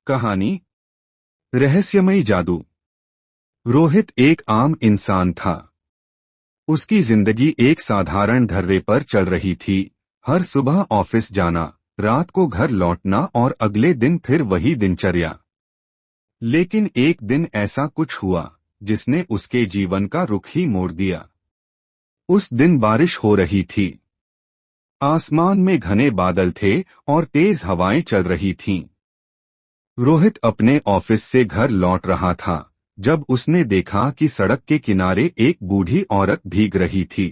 कहानी रहस्यमयी जादू। रोहित एक आम इंसान था। उसकी जिंदगी एक साधारण ढर्रे पर चल रही थी। हर सुबह ऑफिस जाना, रात को घर लौटना और अगले दिन फिर वही दिनचर्या। लेकिन एक दिन ऐसा कुछ हुआ जिसने उसके जीवन का रुख ही मोड़ दिया। उस दिन बारिश हो रही थी। आसमान में घने बादल थे और तेज हवाएं चल रही थीं। रोहित अपने ऑफिस से घर लौट रहा था जब उसने देखा कि सड़क के किनारे एक बूढ़ी औरत भीग रही थी।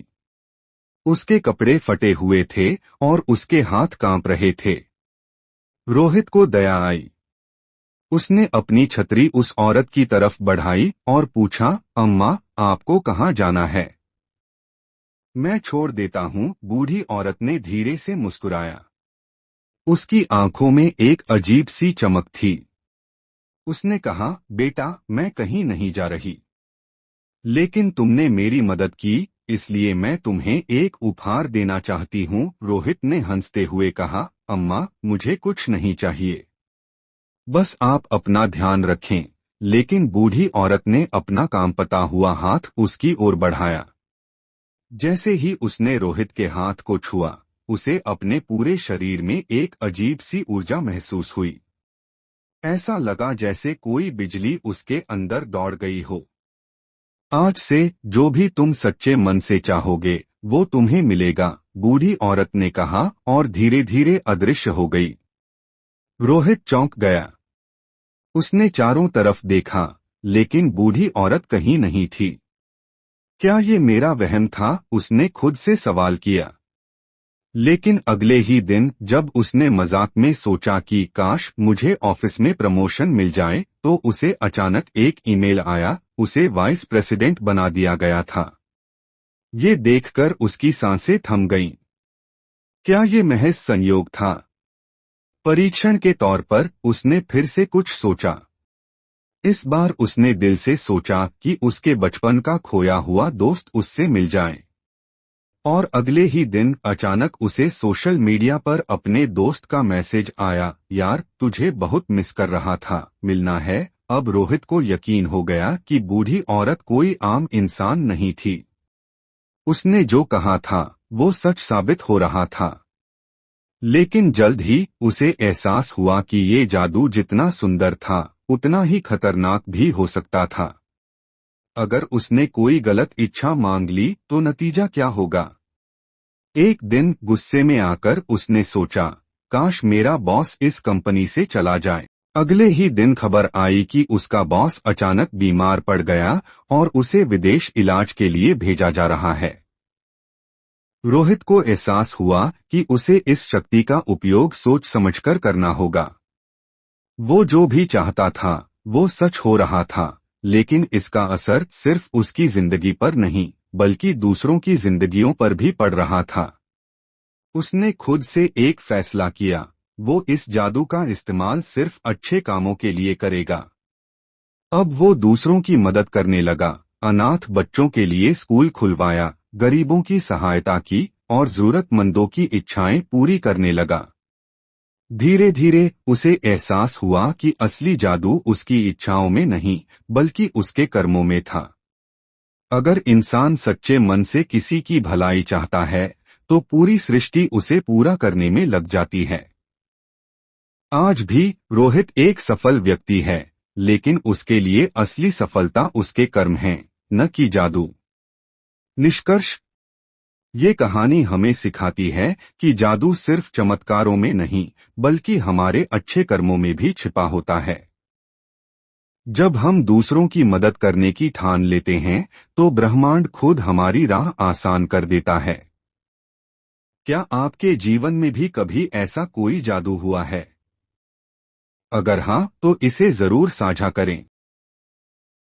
उसके कपड़े फटे हुए थे और उसके हाथ कांप रहे थे। रोहित को दया आई। उसने अपनी छतरी उस औरत की तरफ बढ़ाई और पूछा, अम्मा, आपको कहाँ जाना है? मैं छोड़ देता हूँ, बूढ़ी औरत ने धीरे से मुस्कुराया। उसकी आंखों में एक अजीब सी चमक थी। उसने कहा, बेटा, मैं कहीं नहीं जा रही, लेकिन तुमने मेरी मदद की, इसलिए मैं तुम्हें एक उपहार देना चाहती हूँ। रोहित ने हंसते हुए कहा, अम्मा, मुझे कुछ नहीं चाहिए, बस आप अपना ध्यान रखें। लेकिन बूढ़ी औरत ने अपना कांपता हुआ हाथ उसकी ओर बढ़ाया। जैसे ही उसने रोहित के हाथ को छुआ, उसे अपने पूरे शरीर में एक अजीब सी ऊर्जा महसूस हुई। ऐसा लगा जैसे कोई बिजली उसके अंदर दौड़ गई हो। आज से जो भी तुम सच्चे मन से चाहोगे वो तुम्हें मिलेगा, बूढ़ी औरत ने कहा और धीरे धीरे अदृश्य हो गई। रोहित चौंक गया। उसने चारों तरफ देखा, लेकिन बूढ़ी औरत कहीं नहीं थी। क्या ये मेरा वहम था? उसने खुद से सवाल किया। लेकिन अगले ही दिन जब उसने मजाक में सोचा कि काश मुझे ऑफिस में प्रमोशन मिल जाए, तो उसे अचानक एक ईमेल आया। उसे वाइस प्रेसिडेंट बना दिया गया था। ये देखकर उसकी सांसें थम गईं। क्या ये महज संयोग था? परीक्षण के तौर पर उसने फिर से कुछ सोचा। इस बार उसने दिल से सोचा कि उसके बचपन का खोया हुआ दोस्त उससे मिल जाए। और अगले ही दिन अचानक उसे सोशल मीडिया पर अपने दोस्त का मैसेज आया, यार, तुझे बहुत मिस कर रहा था, मिलना है। अब रोहित को यकीन हो गया कि बूढ़ी औरत कोई आम इंसान नहीं थी। उसने जो कहा था वो सच साबित हो रहा था। लेकिन जल्द ही उसे एहसास हुआ कि ये जादू जितना सुंदर था उतना ही खतरनाक भी हो सकता था। अगर उसने कोई गलत इच्छा मांग ली तो नतीजा क्या होगा? एक दिन गुस्से में आकर उसने सोचा, काश मेरा बॉस इस कंपनी से चला जाए। अगले ही दिन खबर आई कि उसका बॉस अचानक बीमार पड़ गया और उसे विदेश इलाज के लिए भेजा जा रहा है। रोहित को एहसास हुआ कि उसे इस शक्ति का उपयोग सोच समझकर करना होगा। वो जो भी चाहता था वो सच हो रहा था, लेकिन इसका असर सिर्फ उसकी जिंदगी पर नहीं बल्कि दूसरों की जिंदगियों पर भी पड़ रहा था। उसने खुद से एक फैसला किया, वो इस जादू का इस्तेमाल सिर्फ अच्छे कामों के लिए करेगा। अब वो दूसरों की मदद करने लगा, अनाथ बच्चों के लिए स्कूल खुलवाया, गरीबों की सहायता की और जरूरतमंदों की इच्छाएं पूरी करने लगा। धीरे धीरे उसे एहसास हुआ कि असली जादू उसकी इच्छाओं में नहीं बल्कि उसके कर्मों में था। अगर इंसान सच्चे मन से किसी की भलाई चाहता है तो पूरी सृष्टि उसे पूरा करने में लग जाती है। आज भी रोहित एक सफल व्यक्ति है, लेकिन उसके लिए असली सफलता उसके कर्म हैं, न कि जादू। निष्कर्ष, ये कहानी हमें सिखाती है कि जादू सिर्फ चमत्कारों में नहीं बल्कि हमारे अच्छे कर्मों में भी छिपा होता है। जब हम दूसरों की मदद करने की ठान लेते हैं तो ब्रह्मांड खुद हमारी राह आसान कर देता है। क्या आपके जीवन में भी कभी ऐसा कोई जादू हुआ है? अगर हाँ, तो इसे जरूर साझा करें।